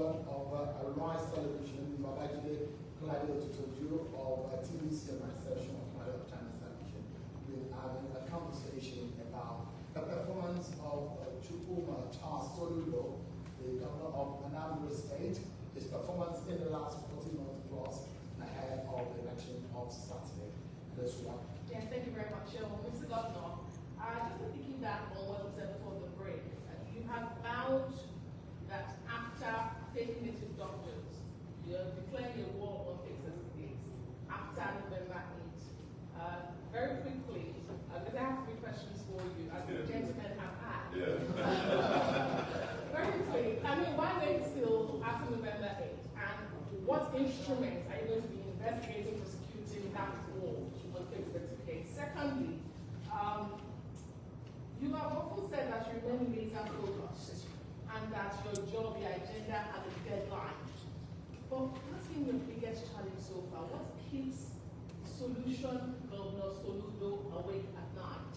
chairman of Arise Television, BOBOJAY, Claudio Tutoju of TVC and myself, of China Television. We're having a conversation about the performance of Chukwuma Soludo, the governor of Anambra State, his performance in the last 14 months plus ahead of the election of Saturday. Yes, thank you very much, Mr. Governor. Just thinking back on what was said before the break, you have vowed that after taking it to doctors, you're declaring a war on fake certificates after November 8th. Very quickly, because I have 3 questions for you, as the gentlemen have had. Very quickly, why wait till after November 8th? And what instruments are you going to be investigating, prosecuting that war on fake certificates? Secondly, you have often said that you remain laser focused and that your job, your agenda, has a deadline. But what's been your biggest challenge so far? What keeps Solution Governor Soludo awake at night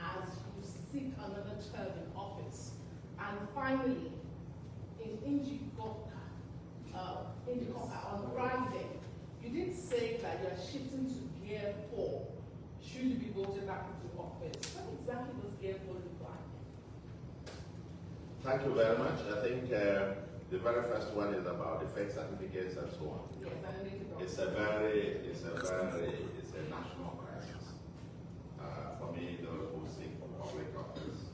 as you seek another term in office? And finally, in Njikoka, on Friday, you did say that you are shifting to Gear 4 should you be voted back into office. What exactly does Gear 4 look like? Thank you very much. I think the very first one is about the fake certificates and so on. Yes, it's a national crisis. For me, those who seek for public office,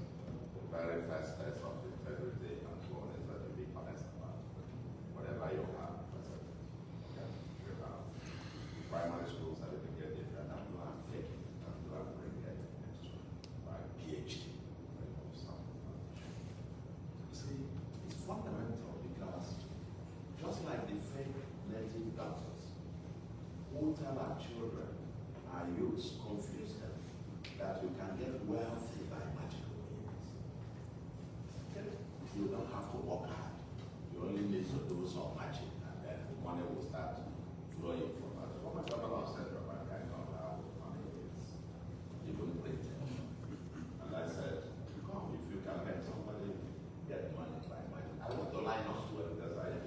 the very first test of integrity and so on is that you be honest about whatever you have. Primary school certificate, if you're not doing fake, not doing bring it extra, right? PhD, right? See, it's fundamental because just like the fake native doctors who tell our children, our youths, confuse them that you can get wealthy by magical means. You don't have to work hard. You only need to do some magic and then the money will start flowing from us. From a couple of central bank, I know how money is even printed. And I said, come, if you can make somebody get money by magic. I want to line up to it because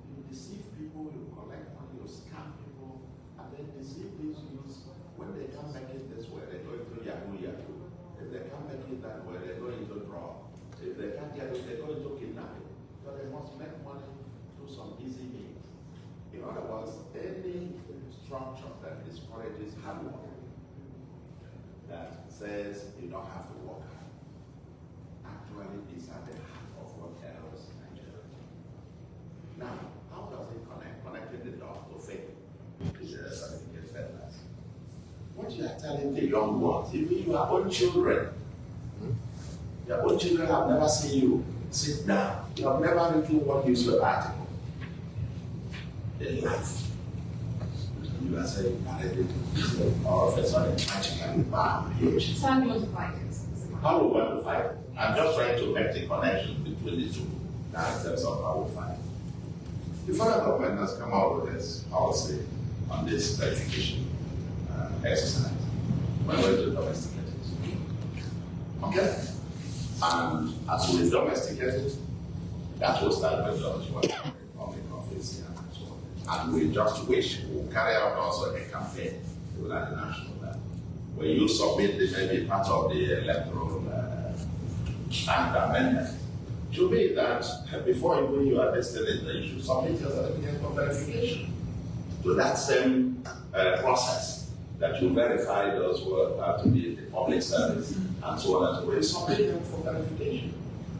you deceive people, you collect money, you scam people, and then deceive these youths. When they can't make it this way, they go into Yahoo. If they can't make it that way, they go into draw. If they can't get it, they go into kidnapping. So they must make money through some easy means. In other words, any structure that discourages hard work, that says you don't have to work hard, actually is at the heart of what else Nigeria. Now, how does it connect? Connecting the dot to fake certificate vendors. What you are telling the young ones, even your own children, your own children have never seen you sit down. You have never written what gives you an article. In life. You are saying, all of a sudden, magically, bam, huge. So how do you want to fight it? How we want to fight it? I'm just trying to make the connection between the two. Now, in terms of how we fight. The federal government has come out with this policy on this verification exercise. We're going to domesticate it. Okay? And as we domesticate it, that will start with those who are public office here and so on. And we just wish we'll carry out also a campaign at the national level. When you submit this, maybe part of the electoral amendment, to me that before even you are destined, you should submit your certificate for verification to that same process that you verify those who are to be in the public service and so on and so on. You submit them for verification.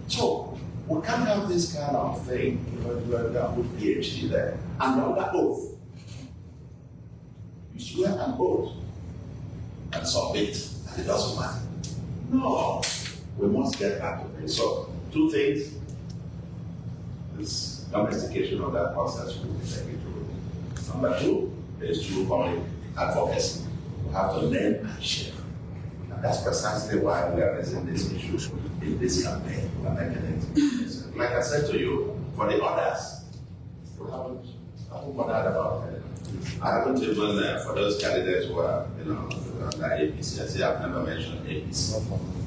So we can't have this kind of thing where you put PhD there and under oath. You swear an oath and submit, and it doesn't matter. No, we must get back to this. So, 2 things. This domestication of that process will be taken through. Number 2 is through public advocacy. We have to learn and share. And that's precisely why we are raising this issue in this campaign. We are making it. Like I said to you, for the others, we haven't bothered about it. I haven't even, for those candidates who are, under APC, I say I've never mentioned APC.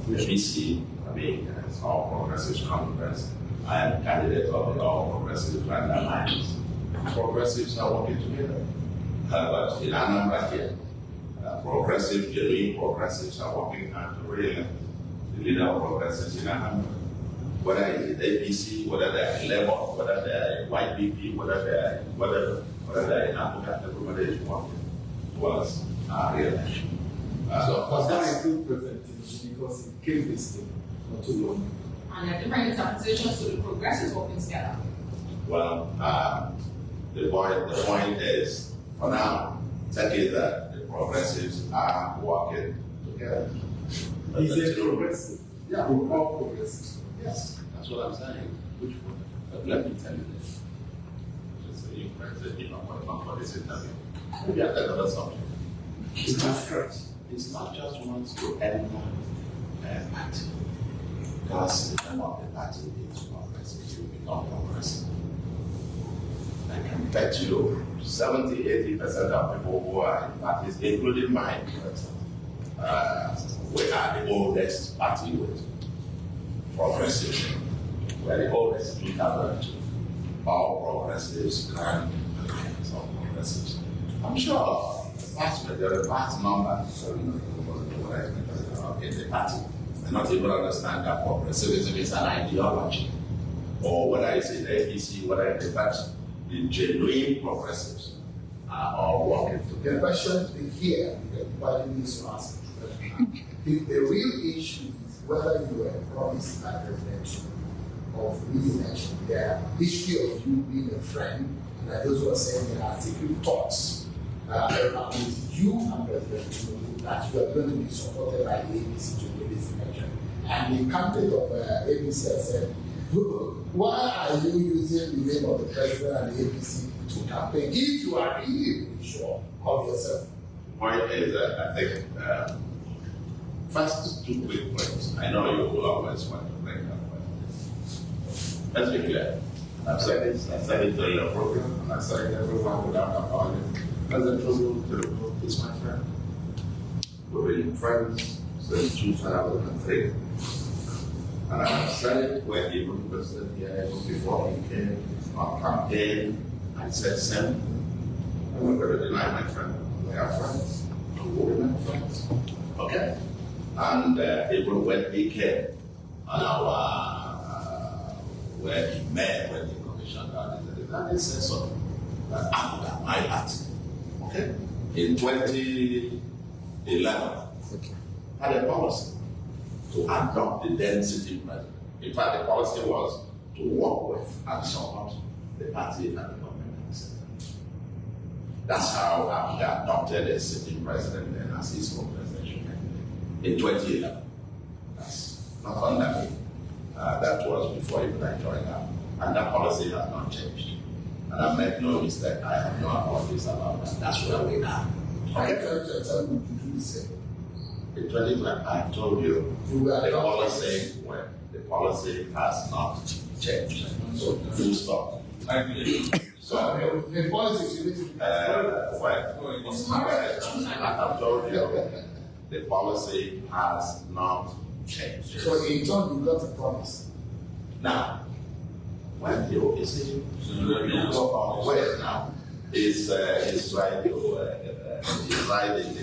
APC, I mean, it's all progressive Congress. I am candidate of the All Progressive Grand Alliance. Progressives are working together. But in Anambra here, genuine progressives are working hard to reelect the leader of progressives in Anambra. Whether it's APC, whether they are Labour, whether they are YPP, whether they are in Awka, everybody is working towards re-election. So was that a good presentation because it came this thing not too long? And there are different interpretations to the progressives working together. Well, the point is, for now, take it that the progressives are working together. Is it progressive? Yeah, we're all progressives. Yes, that's what I'm saying. Which one? Let me tell you this. Just so you know what I'm for this interview. Maybe I'll another subject. It's not just once you enter a party. Because the name of the party is progressive, you become progressive. I can bet you 70-80% of people who are in parties, including mine, we are the oldest party with progressive. We are the oldest 2002. All progressives, grand alliance of progressives. I'm sure there are vast numbers in the party. They not even understand that progressivism is an ideology, or whether it's in APC, whether it's in that. The genuine progressives are all working together. The question here, everybody needs to ask. The real issue is whether you were promised by presidential of re-election. The history of you being a friend, and those who are saying there are secret talks with you and President Tinubu that you are going to be supported by the ABC to win this election. And the candidate of ABC said, why are you using the name of the president and the APC to campaign if you are really sure of yourself? The point is that I think, first, 2 quick points. I know you will always want to bring up one. Let's be clear. I've said it during the program, and I said it everyone without apology. President Tinubu is my friend. We've been friends since 2003. And I said it when he was president here, before he came on campaign. I said, Sam, I'm not going to deny my friend. We are friends. We remain friends. Okay? And even when he came on our, where he met, when he commissioned our he said so. That Awka, my party. Okay? In 2011, had a policy to adopt the then sitting president. In fact, the policy was to work with and support the party and the government. That's how Awka adopted a sitting president and as his co-presidential candidate in 2011. That's not under me. That was before even I joined up. And that policy has not changed. And I make no mistake, I have no apologies about that. That's where we are. Okay? In 2012, I've told you the policy has not changed. So full stop. So the policy you need to I've told you the policy has not changed. So in turn you got a promise. Now, when you see where now is trying to he's riding the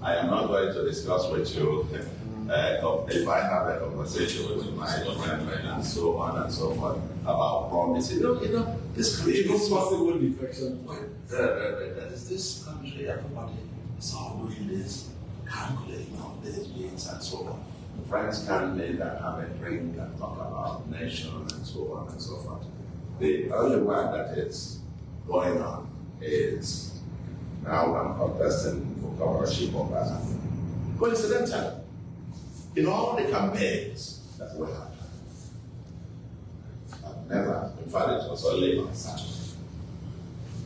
I am not going to discuss with you if I have a conversation with my friend and so on and so forth about promises. This country is possible defection. That is this country, everybody is all doing this, calculating all these things and so on. Friends can meet and have a drink and talk about nation and so on and so forth. The only one that is going on is now I'm contesting for governorship of Ghana. Coincidentally, in all the campaigns that we have, I've never, in fact, it was only on Saturday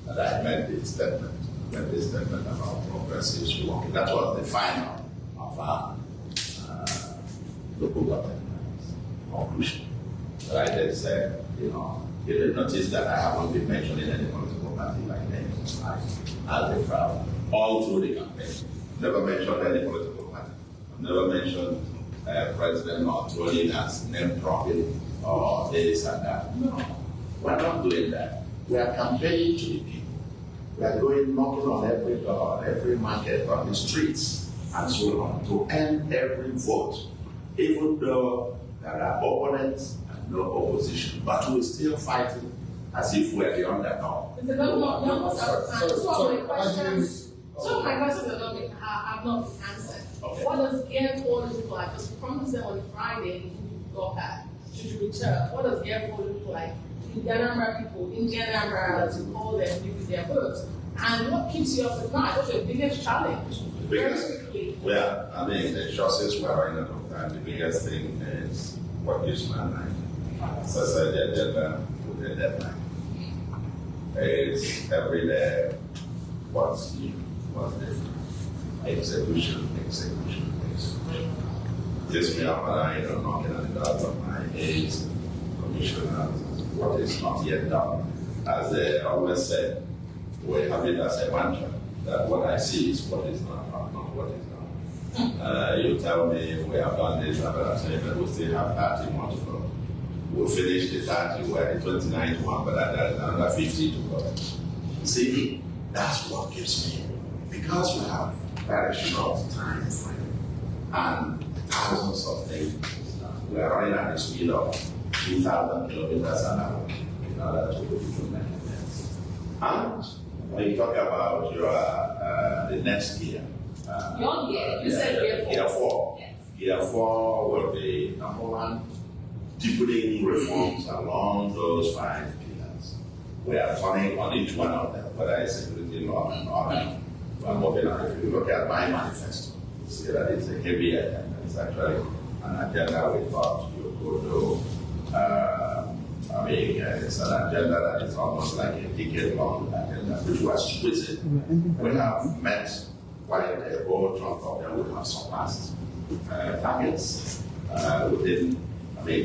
that I made this statement about progressives working. That was the final of our local government conclusion. But I did say, you did notice that I haven't been mentioning any political party by name. I'll be proud. All through the campaign. Never mentioned any political party. I've never mentioned president or throwing us name dropping or this and that. No, we're not doing that. We are campaigning to the people. We are going knocking on every door, every market, on the streets, and so on, to end every vote, even though there are opponents and no opposition. But we're still fighting as if we're the underdog. Some of my questions have not been answered. Okay. What does Gear 4 look like? Because you promised them on Friday you got back. Should you return? What does Gear 4 look like? Indiana people, as you call them, give their votes. And what keeps you up at night? What's your biggest challenge? Well, I mean, the shortest we're running out of time. The biggest thing is what gives my mind. So I said, the agenda with the deadline. It's every day what's new, what's different. Execution. Just me up and I, knocking on the door of my aides, commissioners, what is not yet done. As they always said, we have it as a mantra that what I see is what is not what is done. You tell me we have done this, but I say, but we still have 30 more to go. We'll finish the 30, we're the 29th one, but there's another 50 to go. See, that's what gives me, because we have very short time frame and thousands of things. We are running at the speed of 2,000 kilometers an hour in order to implement it. And when you talk about your the next year, Your year, you said Year 4. Yes. Year 4 will be number one, deepening reforms along those 5 pillars. We are turning on each one of them, whether it's security law and order. We are moving on. If you look at my manifesto, you see that it's a heavy agenda. It's actually an agenda we thought you could do. It's an agenda that is almost like a decade-long agenda, which was squeezed. We have met quite a whole chunk of them. We have surpassed targets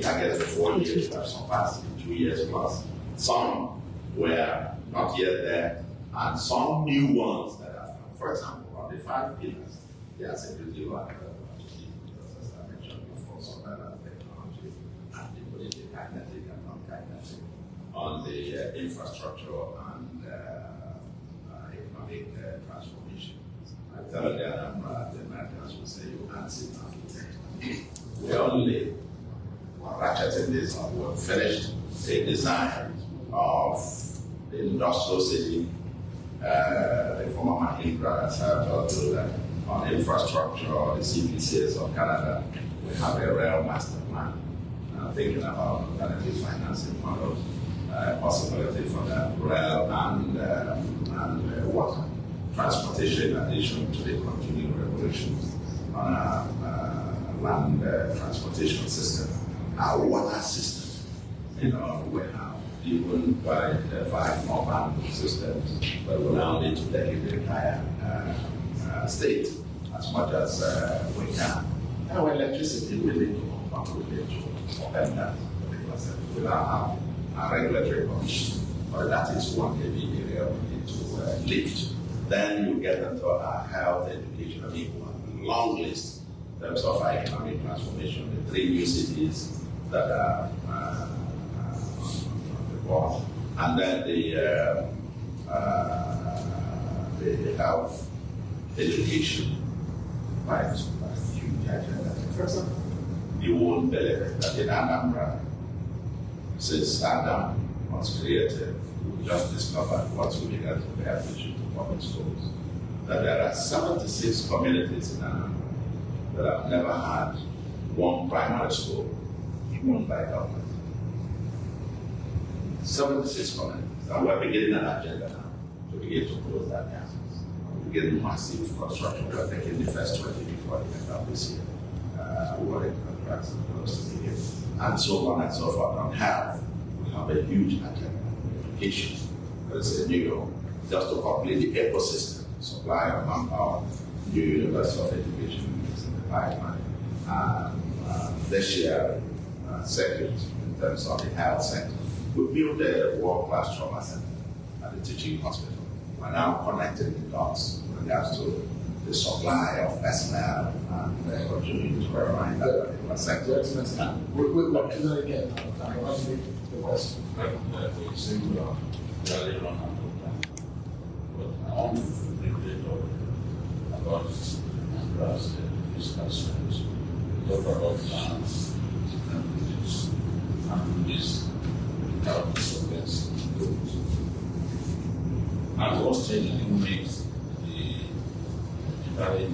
targets for 4 years. We have surpassed in 2 years plus. Some were not yet there, and some new ones that have come. For example, on the 5 pillars, there are security law, as I mentioned before, surveillance technology, and the political kinetic and non-kinetic, on the infrastructure and economic transformation. I tell the Americans will say, you can't sit down to take. We only ratcheting this up. We finished a design of the industrial city. The former Mahindra has helped us do that. On infrastructure, the CPCS of Canada, we have a rail master plan. Thinking about alternative financing models, possibility for the rail and water transportation, in addition to the continuing regulations on our land transportation system, our water system. We have even quite 5 more bamboo systems, but we now need to take the entire state as much as we can. Our electricity will need to contribute to that, because we now have a regulatory commission, but that is one heavy area we need to lift. Then you get into our health, education, long list in terms of our economic transformation, the 3 new cities that are on the board, and then the health, education, by huge agenda. For example, you won't believe it that in Anambra, since Adam was created, we just discovered what we began to pay attention to public schools, that there are 76 communities in Anambra that have never had one primary school run by government. 76 communities. And we're beginning an agenda now to begin to close that gap. We're getting massive construction. We're taking the first 20 before the end of this year. Awarding contracts and close to begin. And so on and so forth. On health, we have a huge agenda. Education, there's a new, just to complete the ecosystem, supply of manpower, new University of Education is in the pipeline. This year, second, in terms of the health sector, we built a world-class trauma center at the teaching hospital. We're now connecting the dots with regards to the supply of personnel and contributing to verifying that particular sector. We're again. I want to make the question. We say we are really run out of time. But I want to briefly talk about perhaps the fiscal strength. Talk about plans, different regions, and this without disturbance. And what change you make the very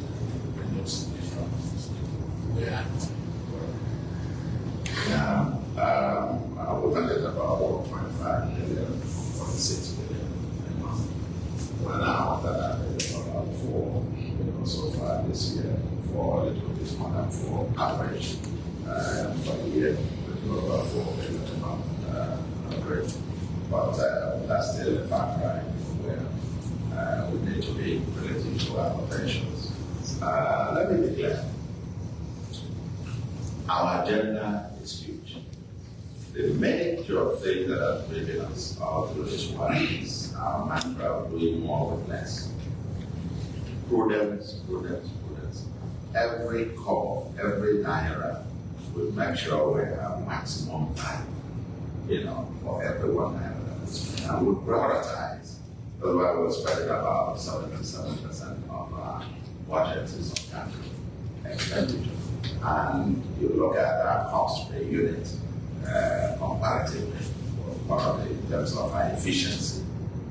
Yeah. I will target about 1.5 million, 1.6 million a month. Well, now that I've about 4 million so far this year, for a little bit more than 4 average for the year, about 4 million a month. Great. But that's still a far cry where we need to be relative to our potentials. Let me be clear. Our agenda is huge. The major thing that has driven us all through this one is our mantra of doing more with less. Prudence, prudence, prudence. Every call, every naira, we make sure we have maximum value, for every 1 naira. And we prioritize. That's why we're spending about 77% of our budget is on capital expenditure. And you look at our cost per unit comparatively, probably in terms of our efficiency.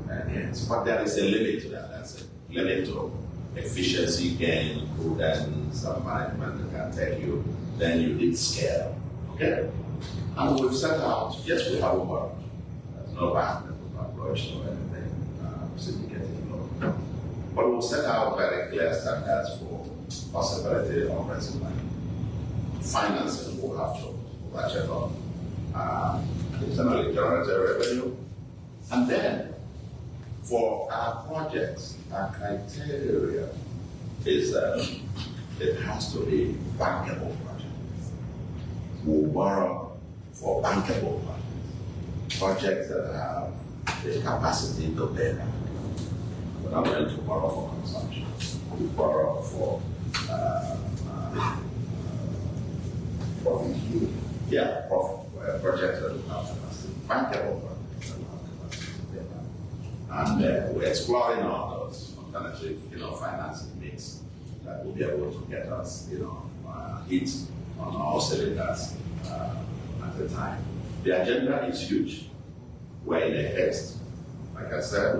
Yes. But there is a limit to that. That's a limit to efficiency gain, prudence, management that can take you. Then you need scale. Okay? And we've set out, yes, we have worked. There's no bad approach or anything significantly low. But we've set out very clear standards for possibility of raising money. Financing will have to budget on internally generated revenue. And then for our projects, our criteria is that it has to be bankable projects. We'll borrow for bankable projects. Projects that have the capacity to pay back. We're not going to borrow for consumption. We borrow for profit. Yeah, profit. Projects that will have capacity. Bankable projects that will have capacity to pay back. And we're exploring all those alternative, financing mix that will be able to get us, hit on all cylinders at a time. The agenda is huge. We're in a haste. Like I said,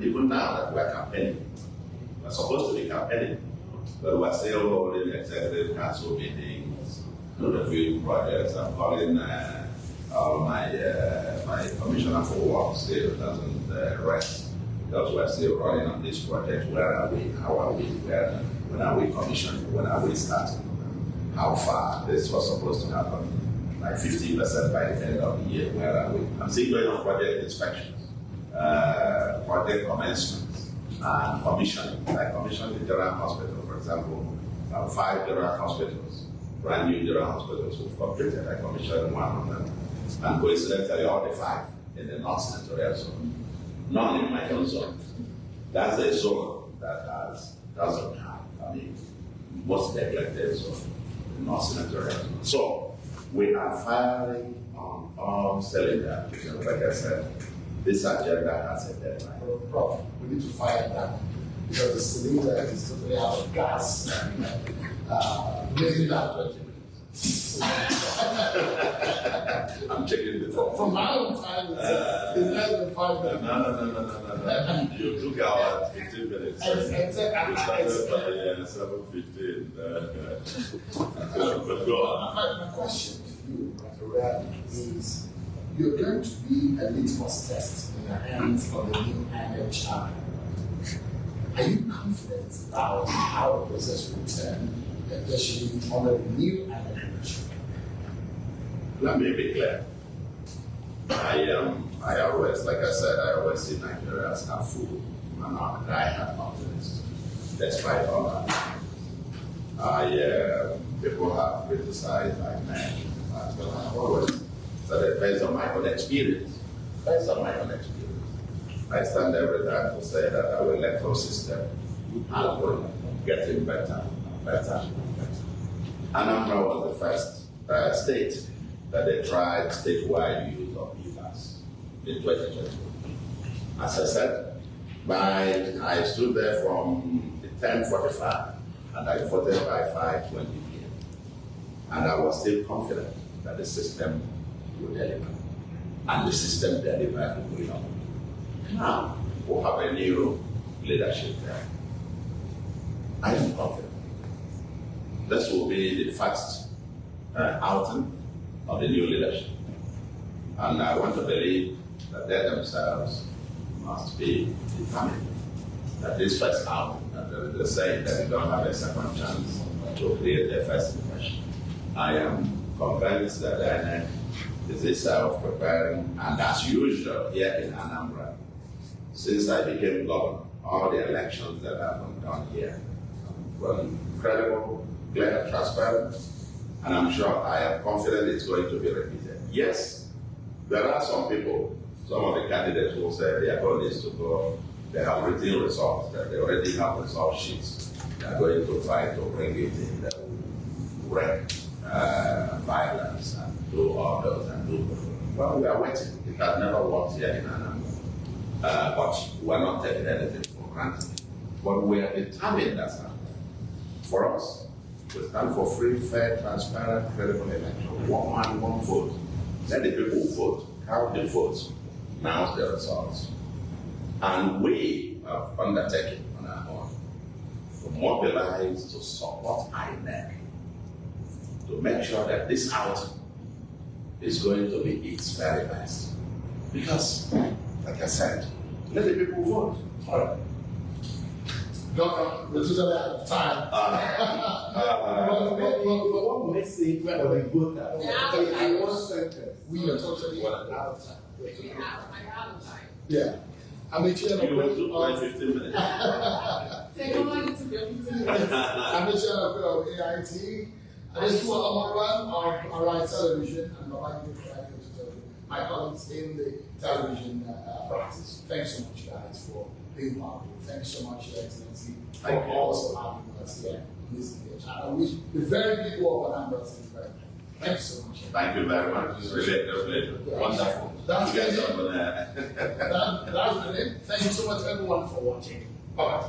even now that we're campaigning. We're supposed to be campaigning, but we're still holding executive council meetings, reviewing projects. I'm calling my commissioner for work still doesn't rest because we're still running on this project. Where are we? How are we? When are we commissioning? When are we starting? How far? This was supposed to happen like 50% by the end of the year. Where are we? I'm still going on project inspections, project commencements, and commissioning. I commissioned the General Hospital, for example, 5 General Hospitals, brand new General Hospitals we've completed. I commissioned 1 of them. And coincidentally, all the 5 in the North Senatorial Zone. None in my own zone. That's a zone that doesn't have, most neglected zone, the North Senatorial Zone. So, we are firing on all cylinders. Like I said, this agenda has a deadline. Prof, we need to fire down because the cylinder is totally out of gas. Maybe not 20 minutes. I'm checking the phone. From my own time, it's less than 5 minutes. No. You took our 15 minutes. We started by 7:15. But go on. My question to you, Dr. is you're going to be a litmus test in the hands of the new annual child. Are you confident about how the process will turn, especially on the new annual child? Let me be clear. I always, like I said, I always see Nigeria as not full. I have confidence, despite all that. People have criticized my man, but I've always said it based on my own experience. Based on my own experience. I stand every time to say that our electoral system has getting better and better and better. Anambra was the first state that they tried statewide use of e-pass in 2020. As I said, I stood there from 10:45 and I voted by 5:20 p.m. And I was still confident that the system would deliver. And the system delivered going on. Now, we have a new leadership there. I am confident. This will be the first outing of the new leadership. And I want to believe that they themselves must be determined that this first outing, that they're saying that they don't have a second chance to create their first impression. I am convinced that the INEC is itself preparing, and as usual here in Anambra, since I became governor, all the elections that have been done here were incredible, clear, transparent, and I'm sure I am confident it's going to be repeated. Yes, there are some people, some of the candidates who say their goal is to go, they have written results, that they already have result sheets. They are going to try to bring it in that will wreak violence and do all those and do. Well, we are waiting. It has never worked here in Anambra. But we're not taking anything for granted. But we are determined as Anambra. For us, we stand for free, fair, transparent, credible election. One man, one vote. Let the people vote, count the votes, announce the results. And we have undertaken on our own to mobilize to support INEC to make sure that this outing is going to be its very best. Because, like I said, let the people vote. All right. Doctor, we're totally out of time. One message for the voter. In one sentence. We are totally out of time. I'm out of time. Yeah. I'm the chair You will do of 15 minutes. Take a moment to be able to I'm the chair of AIT. And this is one of Arise Television and my colleagues in the television practice. Thanks so much, guys, for being part of it. Thanks so much, Your Excellency, for also having us here in this engagement. I wish the very people of Anambra State very much. Thanks so much. Thank you very much. It's really a pleasure. Wonderful. That's You guys it. are gonna- That's been it. Thank you so much, everyone, for watching. Bye-bye.